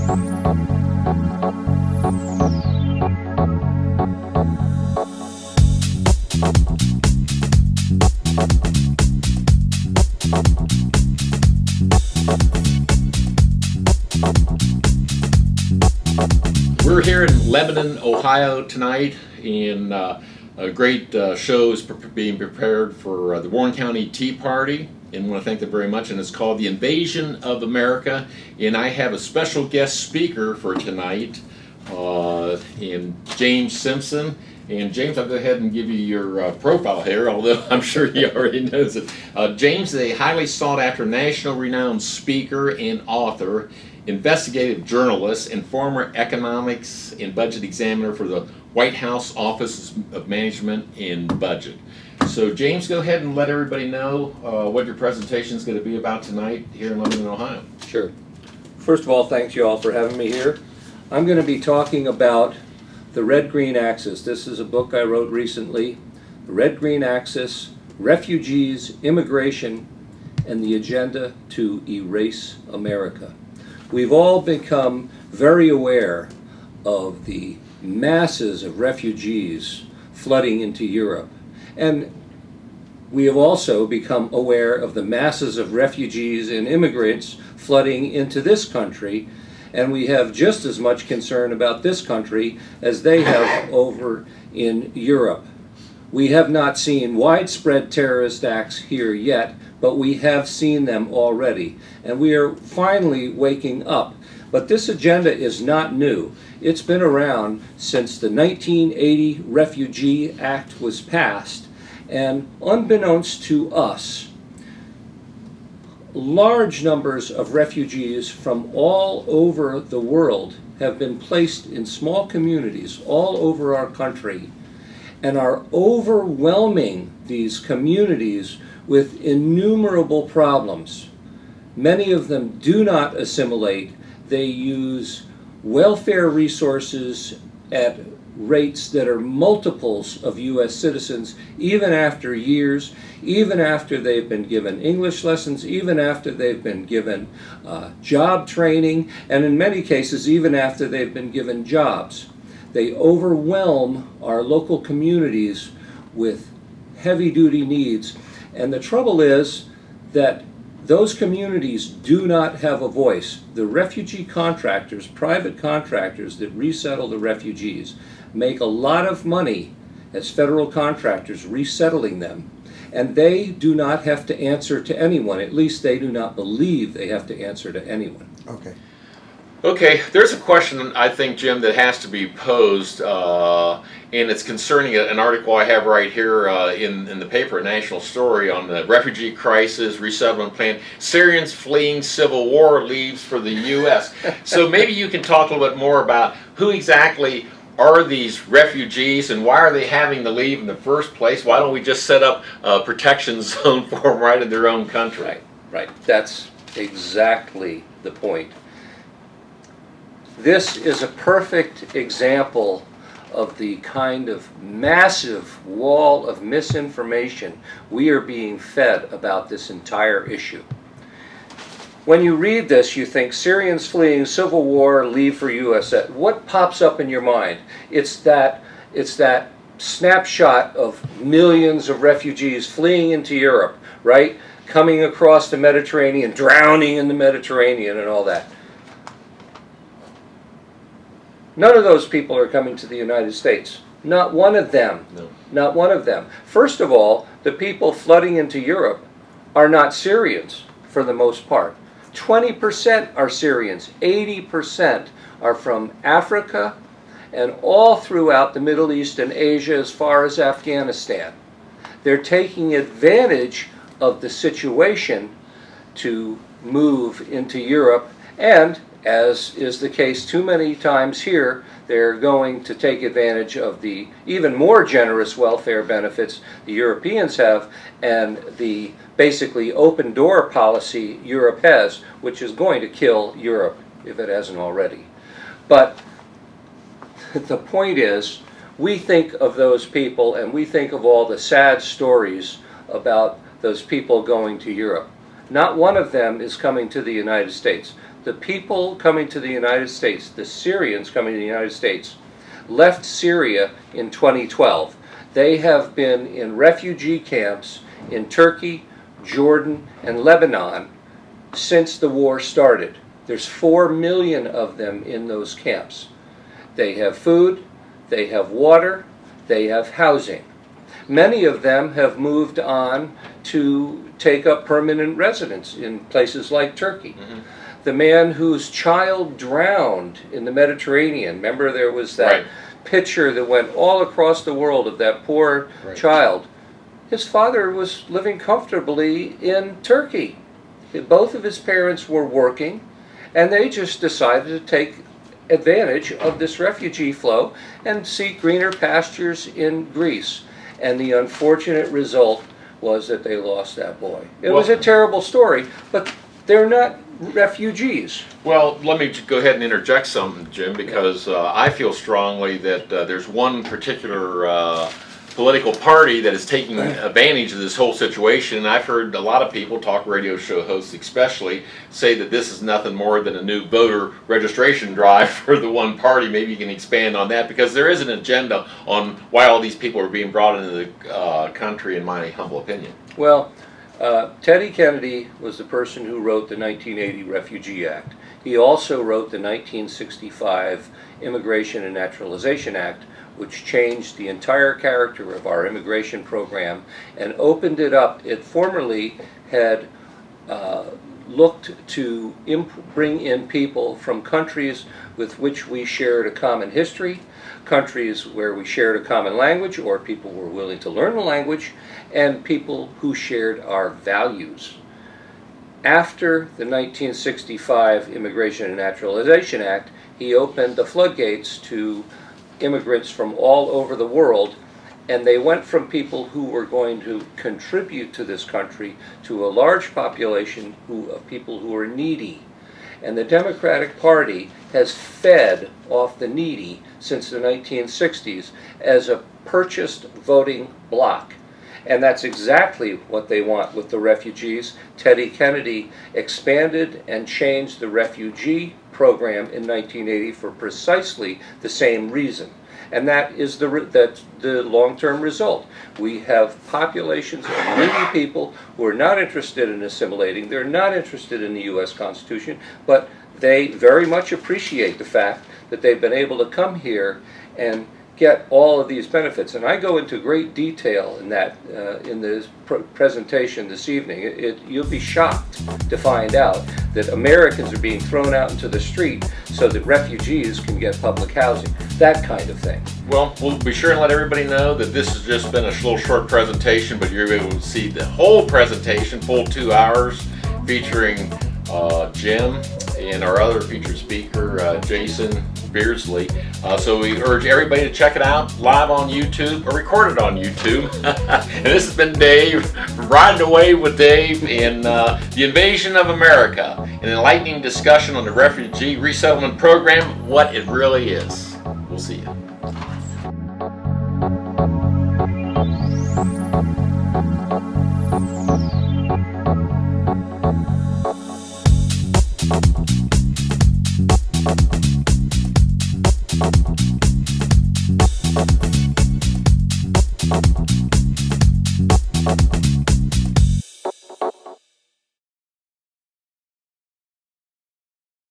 We're here in Lebanon, Ohio tonight, and a great show is being prepared for the Warren County Tea Party, and I want to thank them very much. And it's called The Invasion of America, and I have a special guest speaker for tonight, and James Simpson. And James, I'll go ahead and give you your profile here, although I'm sure he already knows it. James is a highly sought-after, national renowned speaker and author, investigative journalist, and former economics and budget examiner for the White House Office of Management and Budget. So James, go ahead and let everybody know what your presentation is going to be about tonight here in Lebanon, Ohio. Sure. First of all, thanks you all for having me here. I'm going to be talking about the Red-Green Axis. This is a book I wrote recently, The Red-Green Axis, Refugees, Immigration, and the Agenda to Erase America. We've all become very aware of the masses of refugees flooding into Europe. And we have also become aware of the masses of refugees and immigrants flooding into this country. And we have just as much concern about this country as they have over in Europe. We have not seen widespread terrorist acts here yet, but we have seen them already. And we are finally waking up. But this agenda is not new. It's been around since the 1980 Refugee Act was passed. And unbeknownst to us, large numbers of refugees from all over the world have been placed in small communities all over our country and are overwhelming these communities with innumerable problems. Many of them do not assimilate. They use welfare resources at rates that are multiples of U.S. citizens, even after years, even after they've been given English lessons, even after they've been given job training, and in many cases, even after they've been given jobs. They overwhelm our local communities with heavy-duty needs. And the trouble is that those communities do not have a voice. The refugee contractors, private contractors that resettle the refugees, make a lot of money as federal contractors resettling them. And they do not have to answer to anyone. At least they do not believe they have to answer to anyone. Okay. Okay, there's a question, I think, Jim, that has to be posed, and it's concerning an article I have right here in the paper, a national story on the refugee crisis, resettlement plan. Syrians fleeing civil war leaves for the U.S. So maybe you can talk a little bit more about who exactly are these refugees and why are they having to leave in the first place? Why don't we just set up a protection zone for them right in their own country? Right. That's exactly the point. This is a perfect example of the kind of massive wall of misinformation we are being fed about this entire issue. When you read this, you think Syrians fleeing civil war leave for U.S. What pops up in your mind? It's that snapshot of millions of refugees fleeing into Europe, right? Coming across the Mediterranean, drowning in the Mediterranean and all that. None of those people are coming to the United States. Not one of them. No. Not one of them. First of all, the people flooding into Europe are not Syrians for the most part. 20% are Syrians. 80% are from Africa and all throughout the Middle East and Asia as far as Afghanistan. They're taking advantage of the situation to move into Europe, and as is the case too many times here, they're going to take advantage of the even more generous welfare benefits the Europeans have and the basically open door policy Europe has, which is going to kill Europe if it hasn't already. But the point is, we think of those people and we think of all the sad stories about those people going to Europe. Not one of them is coming to the United States. The people coming to the United States, the Syrians coming to the United States, left Syria in 2012. They have been in refugee camps in Turkey, Jordan, and Lebanon since the war started. There's 4 million of them in those camps. They have food, they have water, they have housing. Many of them have moved on to take up permanent residence in places like Turkey. Mm-hmm. The man whose child drowned in the Mediterranean, remember there was that Right. picture that went all across the world of that poor Right. child. His father was living comfortably in Turkey. Both of his parents were working, and they just decided to take advantage of this refugee flow and seek greener pastures in Greece. And the unfortunate result was that they lost that boy. It was a terrible story, but they're not refugees. Well, let me go ahead and interject something, Jim, because I feel strongly that there's one particular political party that is taking advantage of this whole situation. And I've heard a lot of people, talk radio show hosts especially, say that this is nothing more than a new voter registration drive for the one party. Maybe you can expand on that, because there is an agenda on why all these people are being brought into the country, in my humble opinion. Well, Teddy Kennedy was the person who wrote the 1980 Refugee Act. He also wrote the 1965 Immigration and Naturalization Act, which changed the entire character of our immigration program and opened it up. It formerly had looked to bring in people from countries with which we shared a common history, countries where we shared a common language, or people were willing to learn the language, and people who shared our values. After the 1965 Immigration and Naturalization Act, he opened the floodgates to immigrants from all over the world, and they went from people who were going to contribute to this country to a large population of people who are needy. And the Democratic Party has fed off the needy since the 1960s as a purchased voting bloc. And that's exactly what they want with the refugees. Teddy Kennedy expanded and changed the refugee program in 1980 for precisely the same reason. And that is the long-term result. We have populations of needy people who are not interested in assimilating. They're not interested in the U.S. Constitution, but they very much appreciate the fact that they've been able to come here and get all of these benefits. And I go into great detail in that in this presentation this evening. You'll be shocked to find out that Americans are being thrown out into the street so that refugees can get public housing, that kind of thing. Well, we'll be sure and let everybody know that this has just been a little short presentation, but you're able to see the whole presentation, full 2 hours, featuring Jim and our other featured speaker, Jason Beardsley. So we urge everybody to check it out live on YouTube, or record it on YouTube. And this has been Dave, from Riding Away with Dave, in The Invasion of America, an enlightening discussion on the refugee resettlement program, what it really is. We'll see you.